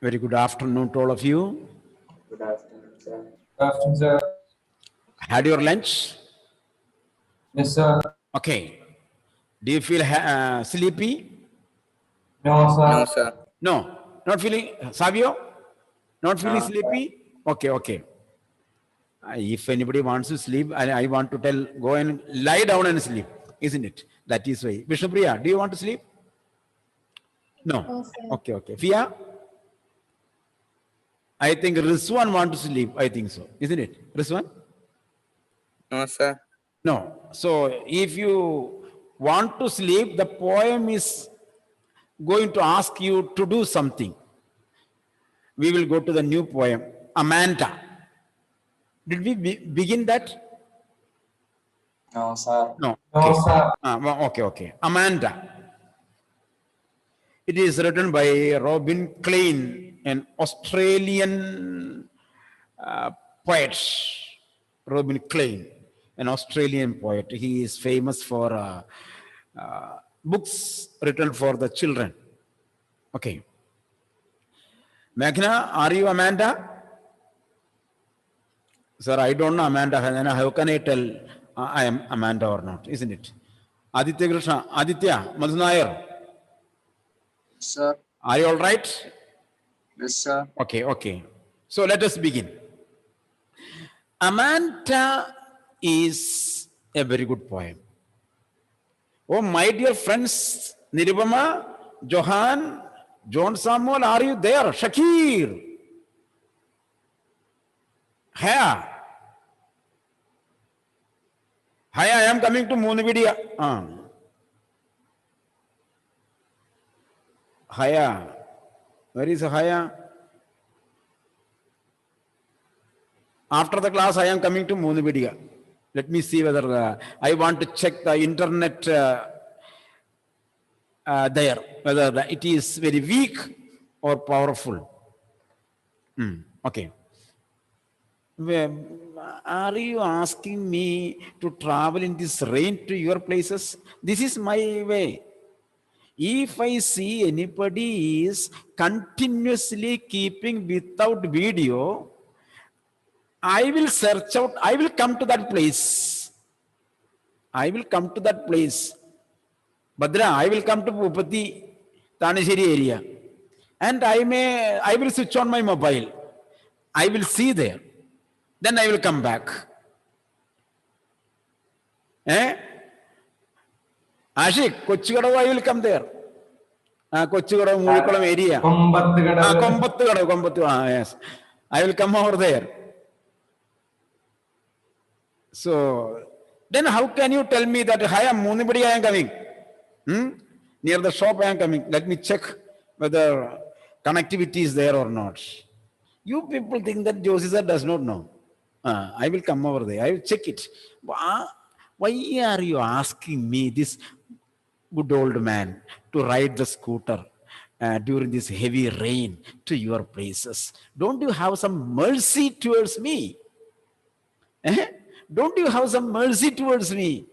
Very good afternoon to all of you. Good afternoon, sir. Good afternoon, sir. Had your lunch? Yes, sir. Okay. Do you feel sleepy? No, sir. No, sir. No. Not feeling, Savio? Not feeling No, sleepy? Okay, okay. If anybody wants to sleep, I want to tell, go and lie down and sleep, isn't it? That is why. Vishnupriya, do you want to sleep? No. No, sir. Okay, okay. Fia? I think Rizwan want to sleep. I think so. Isn't it? Rizwan? No, sir. No. So if you want to sleep, the poem is going to ask you to do something. We will go to the new poem, Amanda. Did we begin that? No, sir. No. No, sir. Okay, okay. Amanda. It is written by Robin Klein, an Australian poet. Robin Klein, an Australian poet. He is famous for books written for the children. Okay. Meghna, are you Amanda? Sir, I don't know Amanda. How can I tell I am Amanda or not? Isn't it? Aditya Krishna, Aditya, Madhunayar, Sir. are you all right? Yes, sir. Okay, okay. So let us begin. Amanda is a very good poem. Oh, my dear friends, Nirubama, Johan, John Samuel, are you there? Shakir. Haya. Haya, I am coming to Moonividia. Haya. Where is Haya? After the class, I am coming to Moonividia. Let me see whether I want to check the internet there, whether it is very weak or powerful. Okay. Are you asking me to travel in this rain to your places? This is my way. If I see anybody is continuously keeping without video, I will search out, I will come to that place. I will come to that place. Badra, I will come to Upati, Tanishiri area. And I will switch on my mobile. I will see there. Then I will come back. Ashik, Kochigadav, I will come there. Kochigadav, Murikulam area. Kombattu, yes. I will come over there. So, then how can you tell me that I am Moonibadi, I am coming? Near the shop I am coming. Let me check whether connectivity is there or not. You people think that Joseph does not know. I will come over there. I will check it. Why are you asking me, this good old man, to ride the scooter during this heavy rain to your places? Don't you have some mercy towards me? Don't you have some mercy towards me?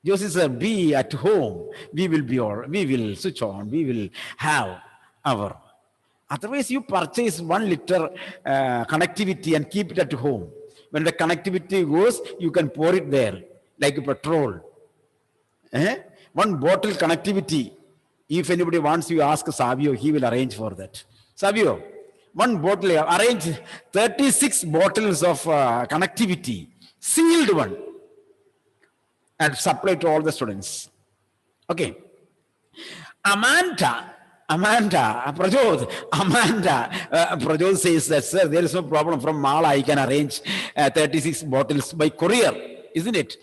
Joseph said, be at home. We will switch on. We will have our. Otherwise, you purchase 1 liter connectivity and keep it at home. When the connectivity goes, you can pour it there, like a petrol. 1 bottle connectivity. If anybody wants you, ask Savio, he will arrange for that. Savio, 1 bottle, arrange 36 bottles of connectivity, sealed one, and supply to all the students. Okay. Amanda, Prajod says that, sir, there is no problem. From Mala, I can arrange 36 bottles by courier, isn't it?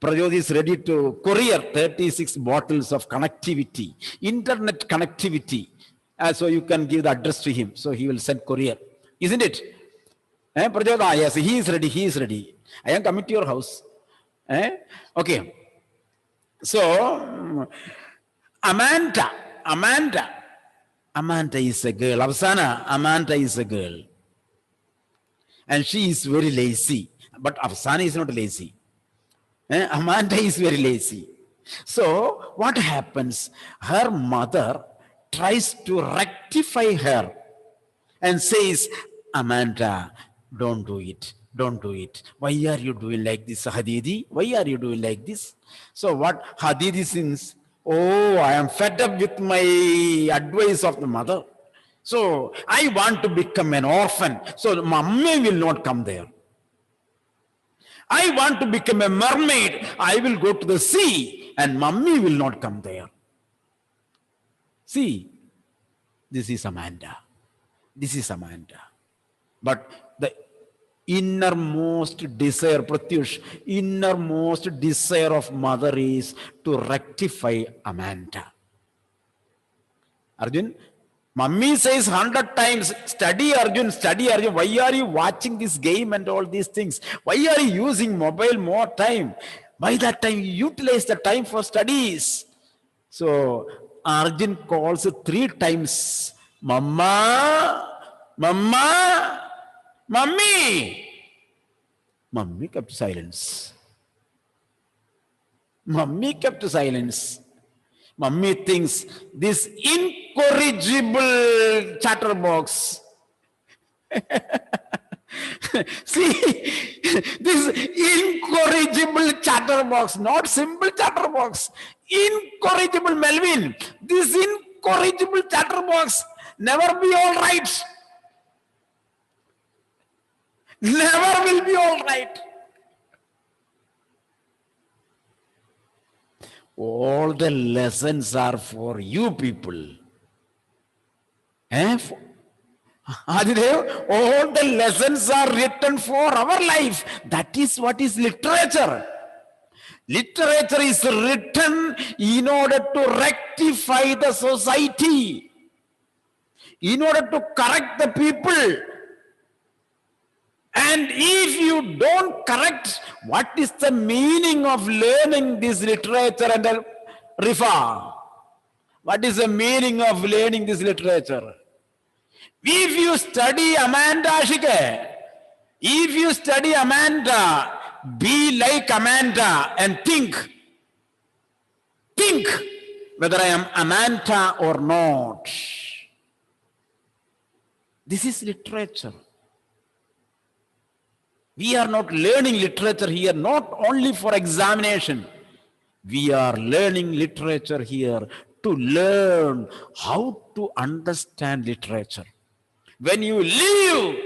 Prajod is ready to courier 36 bottles of connectivity, internet connectivity. So you can give the address to him. So he will send courier, isn't it? Prajod, yes, he is ready. I am coming to your house. Okay. So, Amanda is a girl. Amanda is a girl. And she is very lazy. But Afsana is not lazy. Amanda is very lazy. So what happens? Her mother tries to rectify her and says, Amanda, don't do it. Don't do it. Why are you doing like this, Hadidi? Why are you doing like this? So what Hadidi sins? Oh, I am fed up with my advice of the mother. So I want to become an orphan. So mummy will not come there. I want to become a mermaid. I will go to the sea and mummy will not come there. See, this is Amanda. This is Amanda. But the innermost desire, Pratyush, innermost desire of mother is to rectify Amanda. Arjun, mummy says 100 times, study Arjun, study Arjun. Why are you watching this game and all these things? Why are you using mobile more time? By that time, you utilize the time for studies. So Arjun calls 3 times, Mama, Mama, Mummy. Mummy kept silence. Mummy kept silence. Mummy thinks this incorrigible chatterbox. See, this incorrigible chatterbox, not simple chatterbox, incorrigible Melvin. This incorrigible chatterbox never be all right. Never will be all right. All the lessons are for you people. Adidev, all the lessons are written for our life. That is what is literature. Literature is written in order to rectify the society, in order to correct the people. And if you don't correct, what is the meaning of learning this literature and Rifa? What is the meaning of learning this literature? If you study Amanda Ashike, if you study Amanda, be like Amanda and think whether I am Amanda or not. This is literature. We are not learning literature here, not only for examination. We are learning literature here to learn how to understand literature. When you leave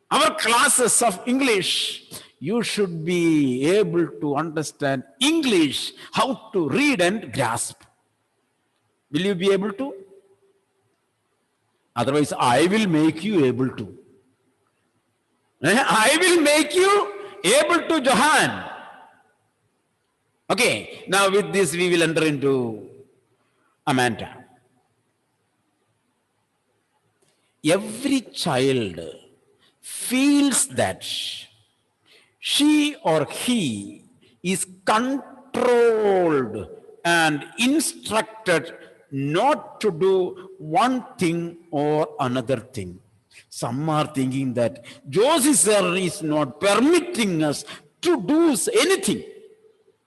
our classes of English, you should be able to understand English, how to read and grasp. Will you be able to? Otherwise, I will make you able to. I will make you able to, Johan. Okay, now with this we will enter into Amanda. Every child feels that she or he is controlled and instructed not to do one thing or another thing. Some are thinking that Josie sir is not permitting us to do anything.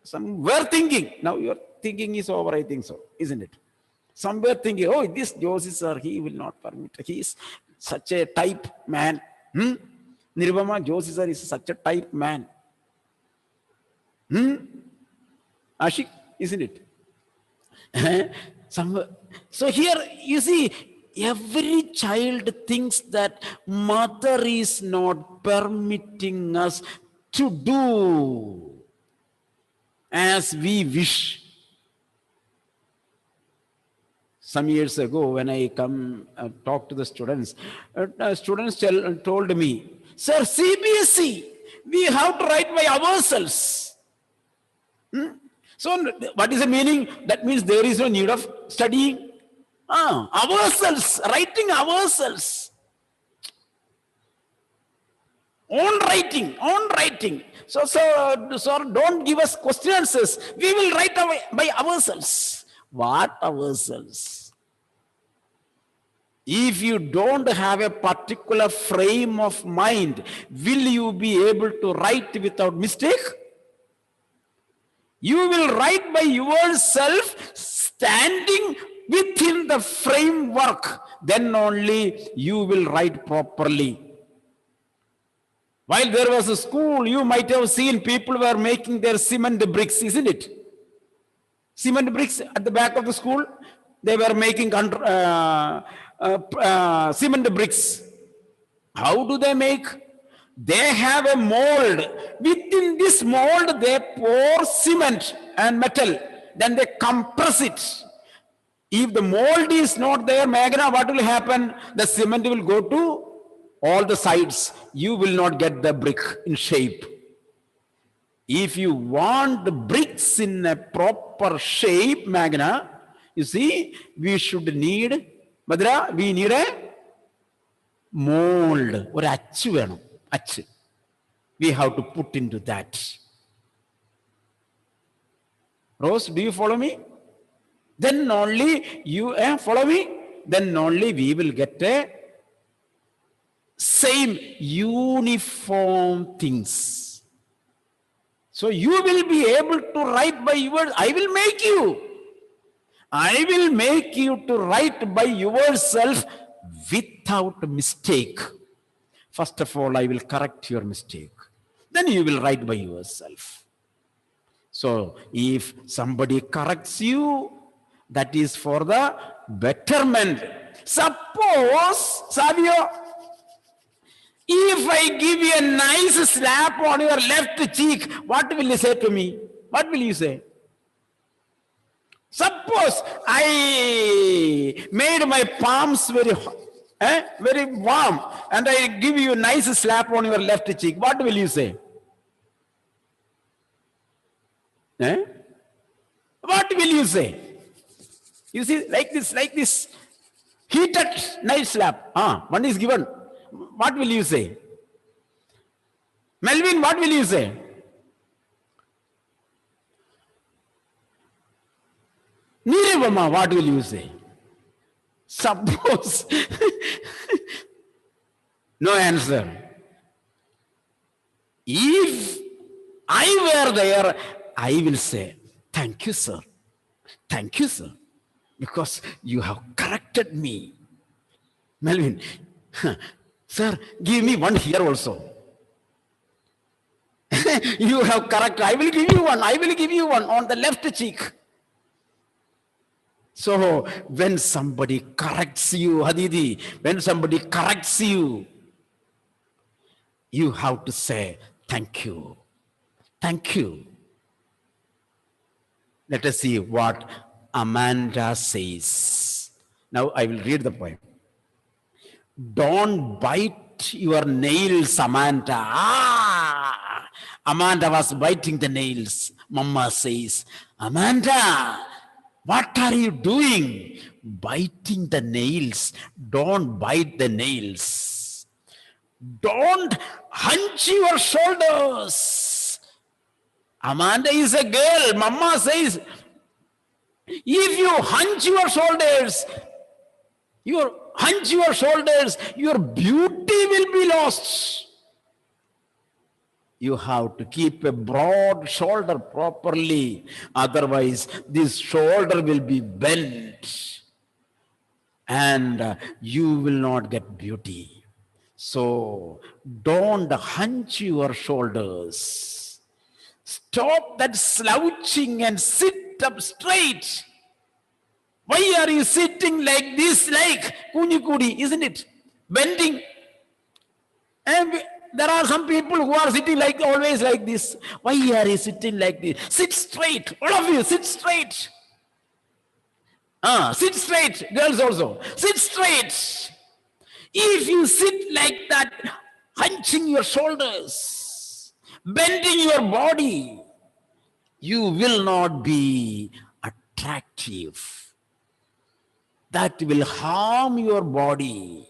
Some were thinking, now your thinking is over, I think so, isn't it? Some were thinking, oh, this Josie sir, he will not permit. He is such a type man. Nirvama, Josie sir is such a type man. Ashik, isn't it? So here you see, every child thinks that mother is not permitting us to do as we wish. Some years ago, when I come talk to the students, students told me, sir, CBSE, we have to write by ourselves. So what is the meaning? That means there is no need of studying. Ourselves, writing ourselves. Own writing. So don't give us question answers. We will write by ourselves. What ourselves? If you don't have a particular frame of mind, will you be able to write without mistake? You will write by yourself, standing within the framework, then only you will write properly. While there was a school, you might have seen people were making their cement bricks, isn't it? Cement bricks at the back of the school, they were making cement bricks. How do they make? They have a mold. Within this mold, they pour cement and metal. Then they compress it. If the mold is not there, Meghna, what will happen? The cement will go to all the sides. You will not get the brick in shape. If you want the bricks in a proper shape, Meghna, you see, we should need, Madhura, we need a mold or achu venam. Achu. We have to put into that. Rose, do you follow me? Then only you follow me. Then only we will get a same uniform things. So you will be able to write by yours. I will make you. I will make you to write by yourself without mistake. First of all, I will correct your mistake. Then you will write by yourself. So if somebody corrects you, that is for the betterment. Suppose, Savio, if I give you a nice slap on your left cheek, what will you say to me? What will you say? Suppose I made my palms very warm and I give you a nice slap on your left cheek, what will you say? What will you say? You see, like this, heated nice slap. One is given. What will you say? Melvin, what will you say? Nirivama, what will you say? Suppose, no answer. If I were there, I will say, thank you, sir. Thank you, sir. Because you have corrected me. Melvin, sir, give me one here also. You have corrected. I will give you one. I will give you one on the left cheek. So when somebody corrects you, Hadidi, when somebody corrects you, you have to say, thank you. Thank you. Let us see what Amanda says. Now I will read the poem. Don't bite your nails, Amanda. Amanda was biting the nails. Mama says, Amanda, what are you doing? Biting the nails. Don't bite the nails. Don't hunch your shoulders. Amanda is a girl. Mama says, if you hunch your shoulders, your beauty will be lost. You have to keep a broad shoulder properly. Otherwise, this shoulder will be bent and you will not get beauty. So don't hunch your shoulders. Stop that slouching and sit up straight. Why are you sitting like this, like Kunikudi, isn't it? Bending. And there are some people who are sitting like always like this. Why are you sitting like this? Sit straight. All of you, sit straight. Sit straight. Girls also. Sit straight. If you sit like that, hunching your shoulders, bending your body, you will not be attractive. That will harm your body.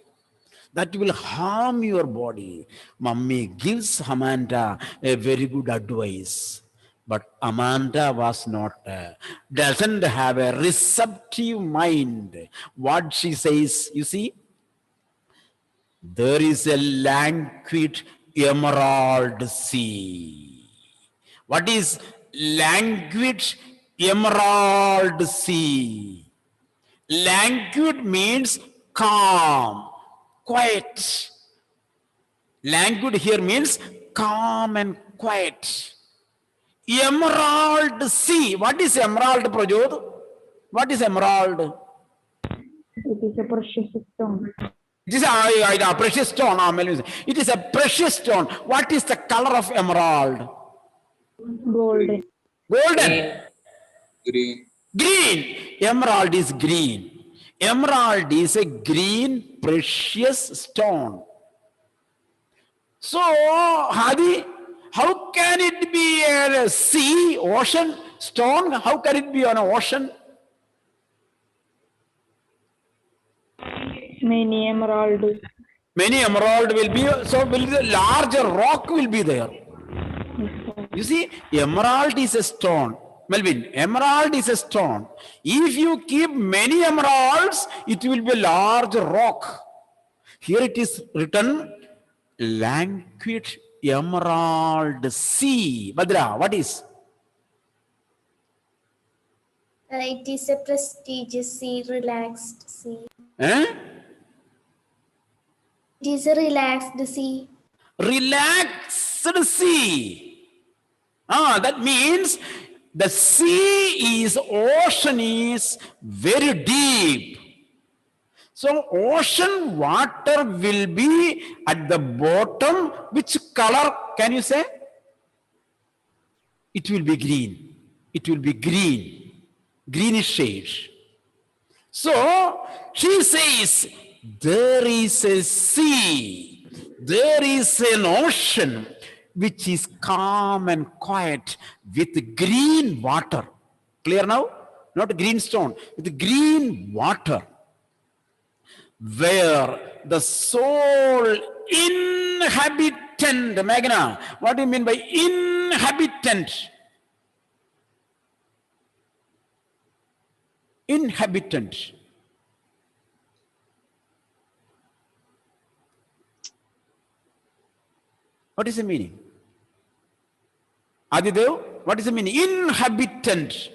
That will harm your body. Mummy gives Amanda a very good advice. But Amanda was not, doesn't have a receptive mind. What she says, you see, there is a languid emerald sea. What is languid emerald sea? Languid means calm, quiet. Languid here means calm and quiet. Emerald sea. What is emerald, Prajod? What is emerald? It is a precious stone. It is a precious stone. It is a precious stone. What is the color of emerald? Golden. Golden. Green. Green. Emerald is green. Emerald is a green precious stone. So, Hadi, how can it be a sea, ocean, stone? How can it be on an ocean? Many emerald. Many emerald will be, so will the larger rock will be there. You see, emerald is a stone. Melvin, emerald is a stone. If you keep many emeralds, it will be a large rock. Here it is written, languid emerald sea. Badra, what is? It is a prestigious sea, relaxed sea. Eh? It is a relaxed sea. Relaxed sea. That means the sea is, ocean is very deep. So ocean water will be at the bottom. Which color can you say? It will be green. It will be green. Greenish shade. So she says, there is a sea, there is an ocean which is calm and quiet with green water. Clear now? Not green stone, with green water, where the soul inhabitant, Magna, what do you mean by inhabitant? Inhabitant. What is the meaning? Adidev, what is the meaning? Inhabitant.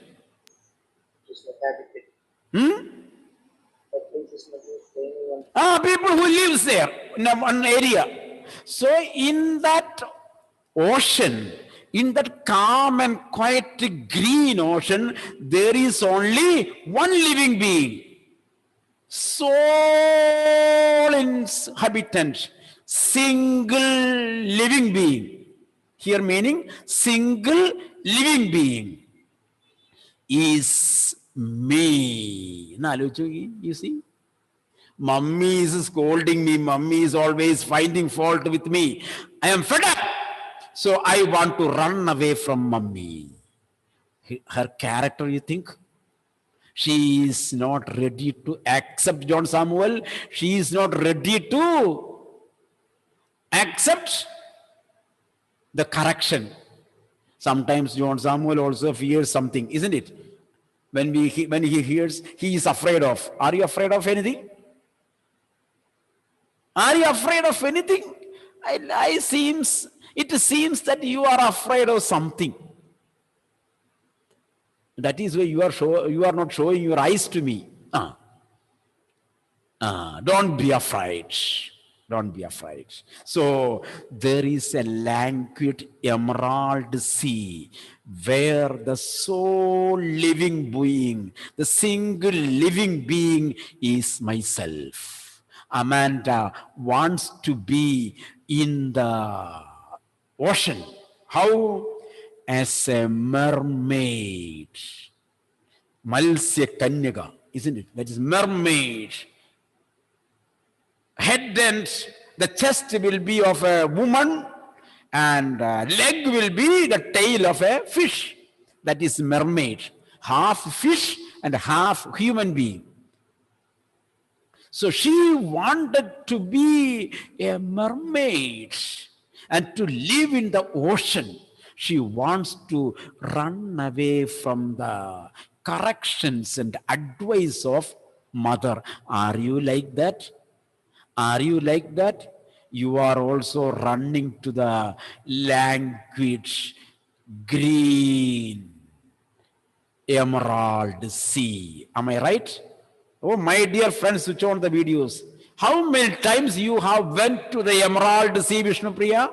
People who lives there in one area. So in that ocean, in that calm and quiet green ocean, there is only one living being. Soul inhabitant, single living being. Here meaning single living being is me. You see? Mummy is scolding me. Mummy is always finding fault with me. I am fed up. So I want to run away from mummy. Her character, you think? She is not ready to accept John Samuel. She is not ready to accept the correction. Sometimes John Samuel also fears something, isn't it? When he hears, he is afraid of. Are you afraid of anything? Are you afraid of anything? It seems that you are afraid of something. That is why you are not showing your eyes to me. Don't be afraid. Don't be afraid. So there is a languid emerald sea where the sole living being, the single living being is myself. Amanda wants to be in the ocean. How? As a mermaid. Malsya Kanyaga, isn't it? That is mermaid. Head and the chest will be of a woman, and leg will be the tail of a fish. That is mermaid. Half fish and half human being. So she wanted to be a mermaid and to live in the ocean. She wants to run away from the corrections and advice of mother. Are you like that? Are you like that? You are also running to the languid green emerald sea. Am I right? Oh, my dear friends, switch on the videos. How many times you have went to the Emerald Sea, Vishnu Priya?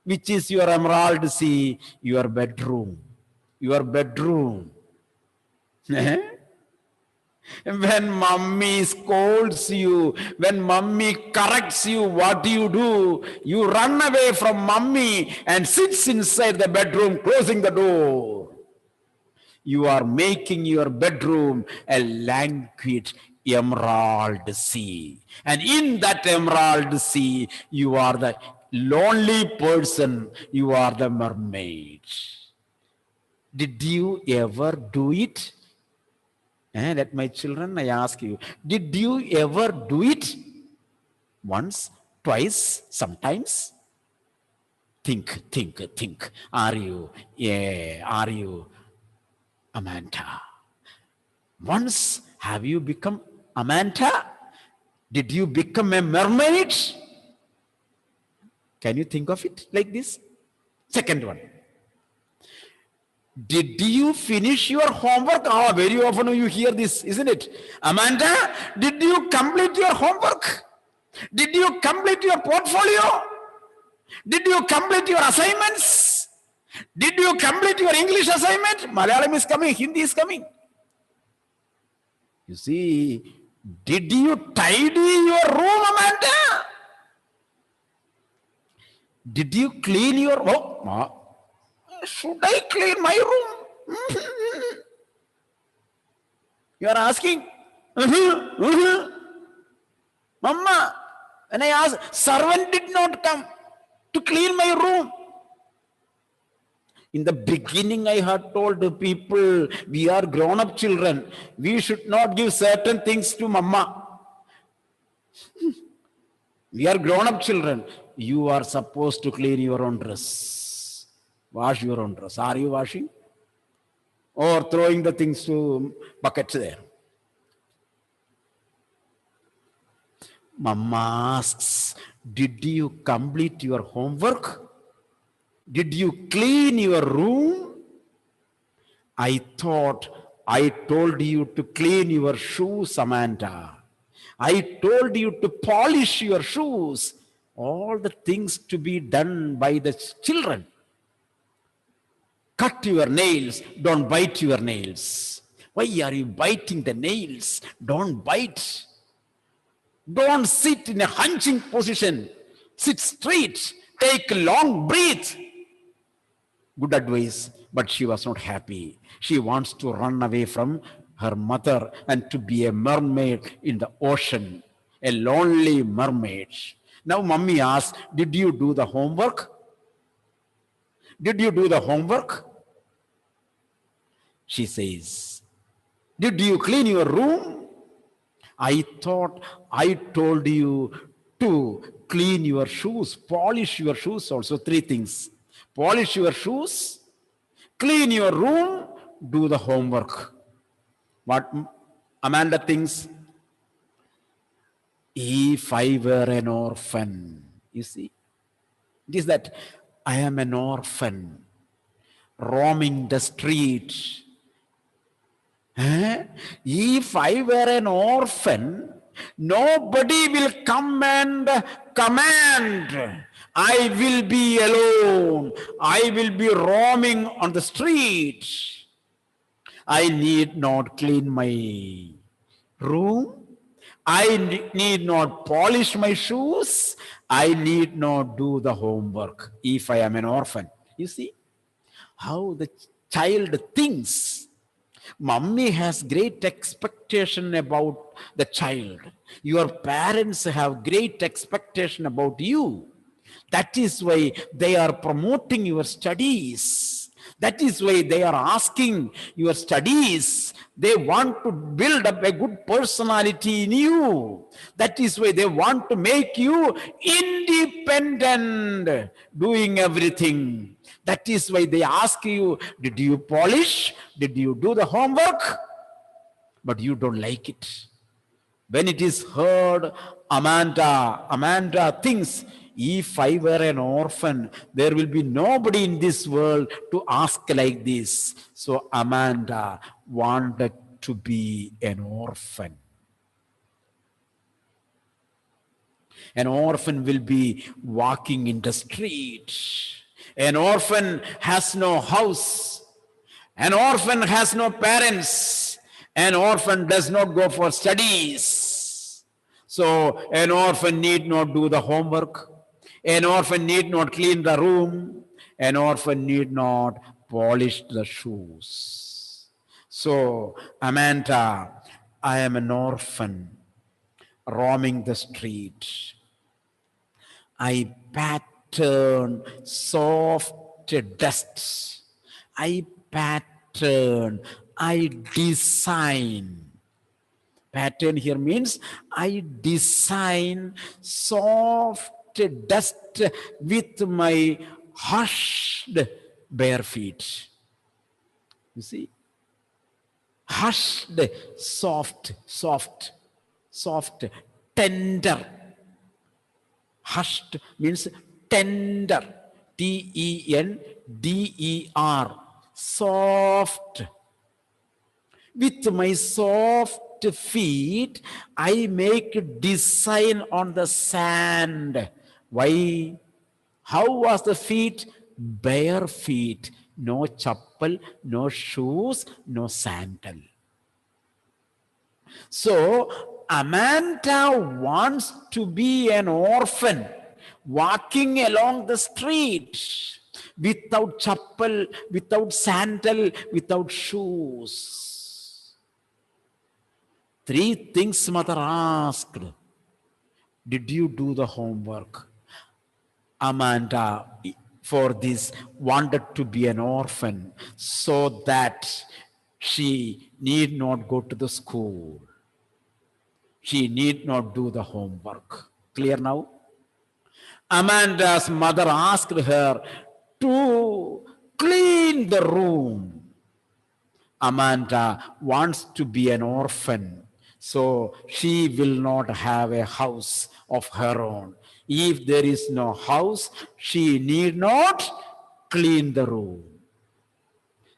Which is your Emerald Sea? Your bedroom. Your bedroom. When mommy scolds you, when mommy corrects you, what do? You run away from mommy and sits inside the bedroom, closing the door. You are making your bedroom a languid emerald sea. And in that emerald sea, you are the lonely person. You are the mermaid. Did you ever do it? Let my children, I ask you, did you ever do it? Once, twice, sometimes? Think. Are you Amanda? Once, have you become Amanda? Did you become a mermaid? Can you think of it like this? Second one. Did you finish your homework? Oh, very often you hear this, isn't it? Amanda, did you complete your homework? Did you complete your portfolio? Did you complete your assignments? Did you complete your English assignment? Malayalam is coming, Hindi is coming. You see, did you tidy your room, Amanda? Did you clean your room? Should I clean my room? You are asking? Mama, when I asked, servant did not come to clean my room. In the beginning, I had told the people, we are grown-up children. We should not give certain things to mama. We are grown-up children. You are supposed to clean your own dress. Wash your own dress. Are you washing? Or throwing the things to buckets there? Mama asks, did you complete your homework? Did you clean your room? I thought I told you to clean your shoes, Samantha. I told you to polish your shoes. All the things to be done by the children. Cut your nails, don't bite your nails. Why are you biting the nails? Don't bite. Don't sit in a hunching position. Sit straight. Take a long breath. Good advice, but she was not happy. She wants to run away from her mother and to be a mermaid in the ocean, a lonely mermaid. Now mommy asks, did you do the homework? Did you do the homework? She says, did you clean your room? I thought I told you to clean your shoes, polish your shoes also. Three things. Polish your shoes, clean your room, do the homework. What Amanda thinks? If I were an orphan, you see, it is that I am an orphan roaming the street. If I were an orphan, nobody will come and command. I will be alone. I will be roaming on the street. I need not clean my room. I need not polish my shoes. I need not do the homework if I am an orphan. You see how the child thinks. Mommy has great expectation about the child. Your parents have great expectation about you. That is why they are promoting your studies. That is why they are asking your studies. They want to build up a good personality in you. That is why they want to make you independent, doing everything. That is why they ask you, did you polish? Did you do the homework? But you don't like it. When it is heard, Amanda thinks, if I were an orphan, there will be nobody in this world to ask like this. So Amanda wanted to be an orphan. An orphan will be walking in the street. An orphan has no house. An orphan has no parents. An orphan does not go for studies. So an orphan need not do the homework. An orphan need not clean the room. An orphan need not polish the shoes. So, Amanda, I am an orphan roaming the street. I pattern soft dust. I pattern. I design. Pattern here means I design soft dust with my hushed bare feet. You see? Hushed, soft, tender. Hushed means tender. Tender. Soft. With my soft feet, I make design on the sand. Why? How was the feet? Bare feet. No chappal, no shoes, no sandal. So, Amanda wants to be an orphan, walking along the street without chappal, without sandal, without shoes. 3 things mother asked. Did you do the homework? Amanda, for this, wanted to be an orphan so that she need not go to the school. She need not do the homework. Clear now? Amanda's mother asked her to clean the room. Amanda wants to be an orphan, so she will not have a house of her own. If there is no house, she need not clean the room.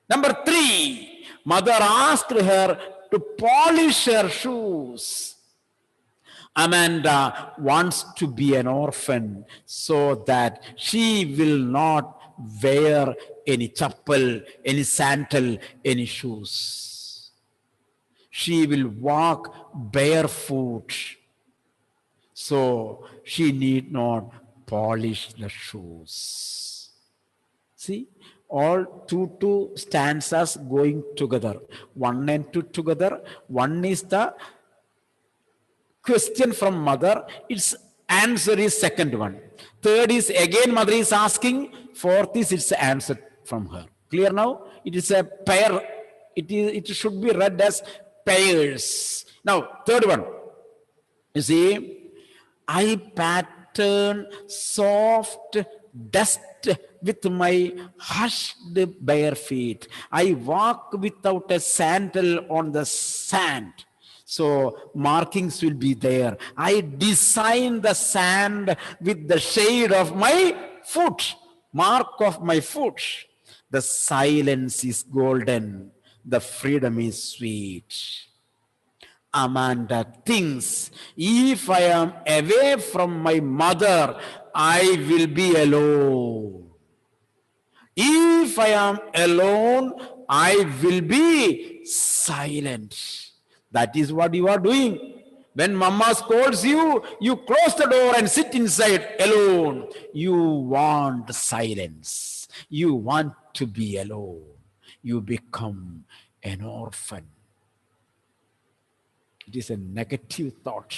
Number 3, mother asked her to polish her shoes. Amanda wants to be an orphan so that she will not wear any chappal, any sandal, any shoes. She will walk barefoot, so she need not polish the shoes. See, all two stanzas going together. 1 and 2 together. 1 is the question from mother. Its answer is second one. 3rd is again mother is asking. 4th is its answer from her. Clear now? It is a pair. It should be read as pairs. Now, 3rd one. You see, I pattern soft dust with my hushed bare feet. I walk without a sandal on the sand. So markings will be there. I design the sand with the shade of my foot, mark of my foot. The silence is golden. The freedom is sweet. Amanda thinks, if I am away from my mother, I will be alone. If I am alone, I will be silent. That is what you are doing. When mama scolds you, you close the door and sit inside alone. You want silence. You want to be alone. You become an orphan. It is a negative thought.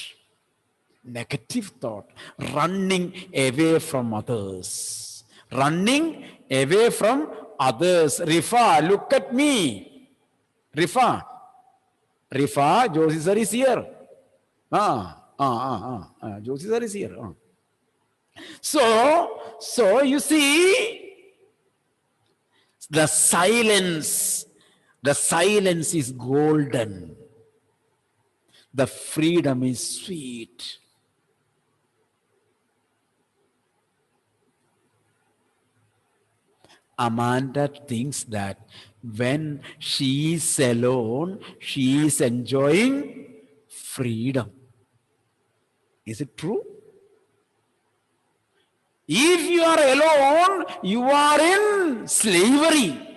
Negative thought. Running away from others. Running away from others. Rifa, look at me. Rifa, Josie sir is here. Josie sir is here. So you see, the silence is golden. The freedom is sweet. Amanda thinks that when she is alone, she is enjoying freedom. Is it true? If you are alone, you are in slavery.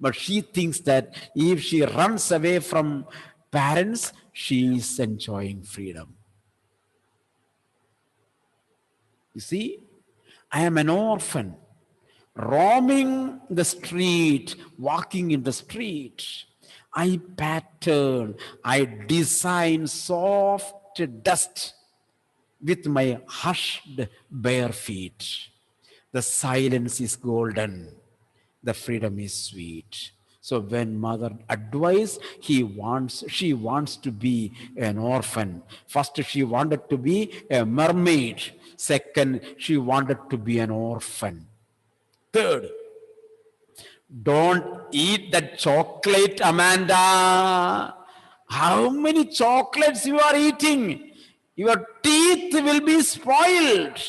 But she thinks that if she runs away from parents, she is enjoying freedom. You see, I am an orphan, roaming the street, walking in the street. I pattern, I design soft dust with my hushed bare feet. The silence is golden, the freedom is sweet. So when mother advised, she wants to be an orphan. First, she wanted to be a mermaid. Second, she wanted to be an orphan. Third, don't eat that chocolate, Amanda. How many chocolates you are eating? Your teeth will be spoiled.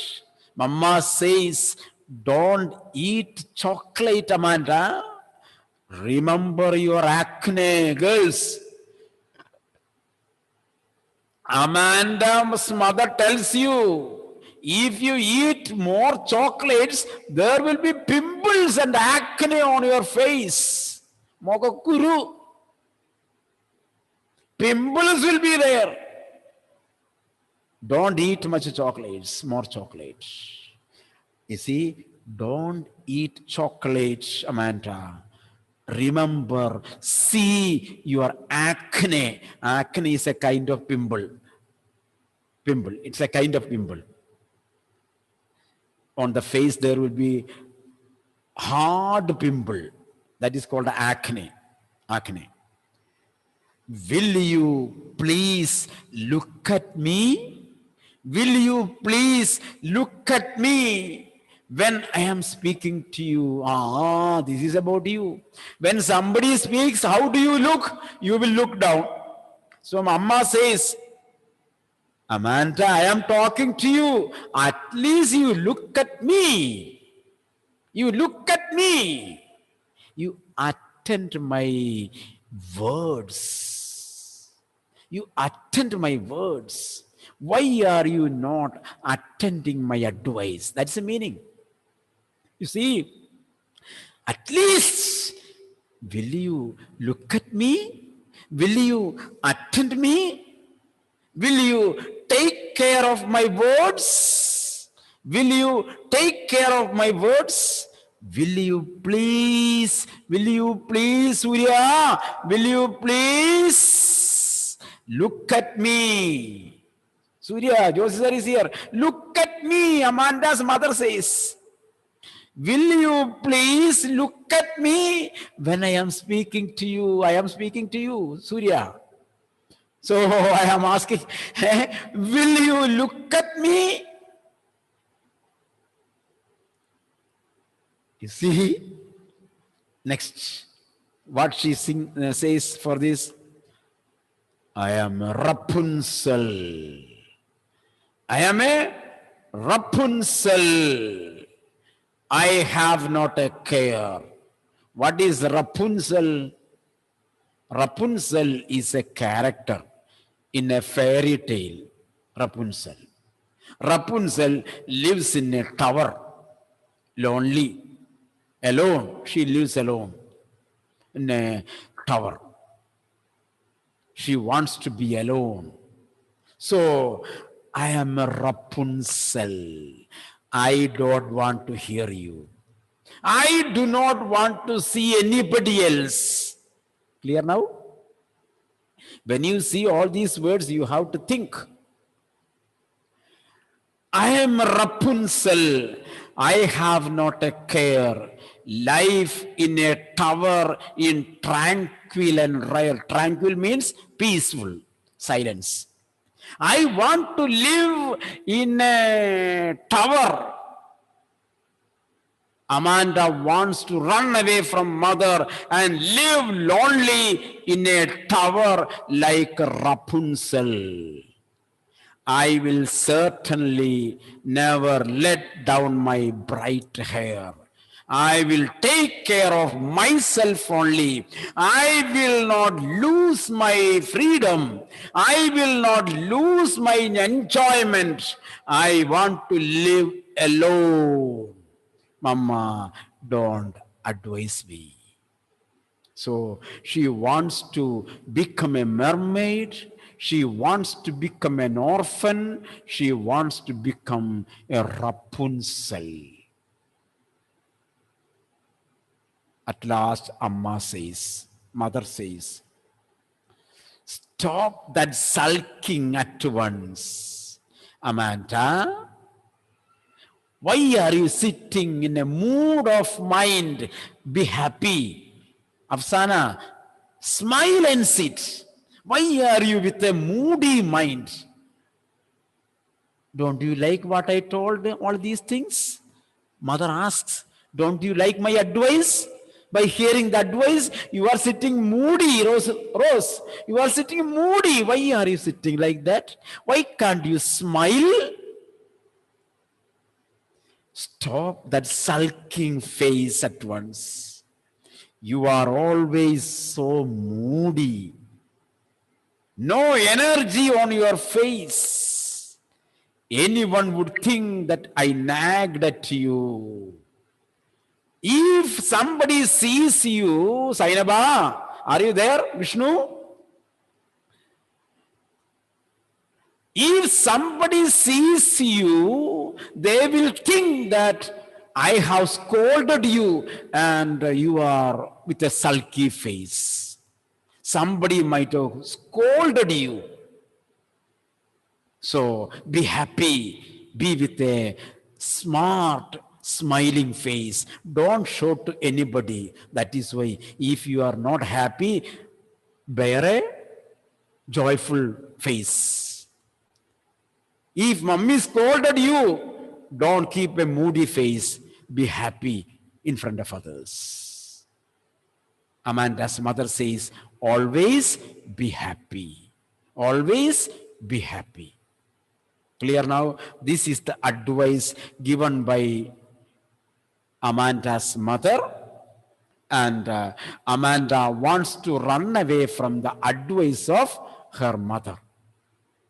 Mama says, don't eat chocolate, Amanda. Remember your acne, girls. Amanda's mother tells you, if you eat more chocolates, there will be pimples and acne on your face. Mogakuru. Pimples will be there. Don't eat much chocolates, more chocolates. You see, don't eat chocolates, Amanda. Remember, see your acne. Acne is a kind of pimple. It's a kind of pimple. On the face, there will be hard pimple. That is called acne. Will you please look at me? Will you please look at me? When I am speaking to you, this is about you. When somebody speaks, how do you look? You will look down. So Mama says, Amanda, I am talking to you. At least you look at me. You look at me. You attend my words. You attend my words. Why are you not attending my advice? That's the meaning. You see, at least, will you look at me? Will you attend me? Will you take care of my words? Will you take care of my words? Will you please, Surya, will you please look at me? Surya, Joseph is here. Look at me, Amanda's mother says. Will you please look at me when I am speaking to you? I am speaking to you, Surya. So I am asking, will you look at me? You see? Next, what she says for this, I am Rapunzel. I am a Rapunzel. I have not a care. What is Rapunzel? Rapunzel is a character in a fairy tale. Rapunzel. Rapunzel lives in a tower, lonely, alone. She lives alone in a tower. She wants to be alone. So, I am a Rapunzel. I don't want to hear you. I do not want to see anybody else. Clear now? When you see all these words, you have to think. I am Rapunzel. I have not a care. Life in a tower in tranquil and rare. Tranquil means peaceful, silence. I want to live in a tower. Amanda wants to run away from mother and live lonely in a tower like Rapunzel. I will certainly never let down my bright hair. I will take care of myself only. I will not lose my freedom. I will not lose my enjoyment. I want to live alone. Mama, don't advise me. So she wants to become a mermaid. She wants to become an orphan. She wants to become a Rapunzel. At last, mother says, stop that sulking at once. Amanda, why are you sitting in a mood of mind? Be happy. Afsana, smile and sit. Why are you with a moody mind? Don't you like what I told all these things? Mother asks, don't you like my advice? By hearing the advice, you are sitting moody, Rose. You are sitting moody. Why are you sitting like that? Why can't you smile? Stop that sulking face at once. You are always so moody. No energy on your face. Anyone would think that I nagged at you. If somebody sees you, Sainaba, are you there, Vishnu? If somebody sees you, they will think that I have scolded you and you are with a sulky face. Somebody might have scolded you. So be happy, be with a smart, smiling face. Don't show to anybody. That is why if you are not happy, bear a joyful face. If mummy scolded you, don't keep a moody face. Be happy in front of others. Amanda's mother says, always be happy. Always be happy. Clear now? This is the advice given by Amanda's mother. And Amanda wants to run away from the advice of her mother.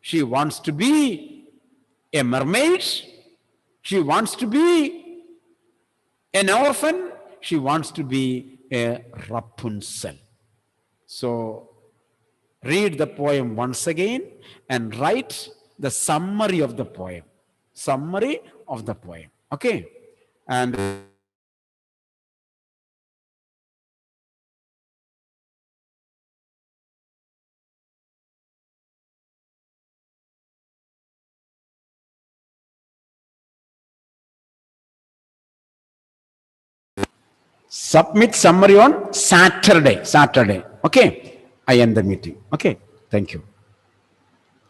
She wants to be a mermaid. She wants to be an orphan. She wants to be a Rapunzel. So read the poem once again and write the summary of the poem. Summary of the poem. Okay? And submit summary on Saturday. Okay? I end the meeting. Okay? Thank you.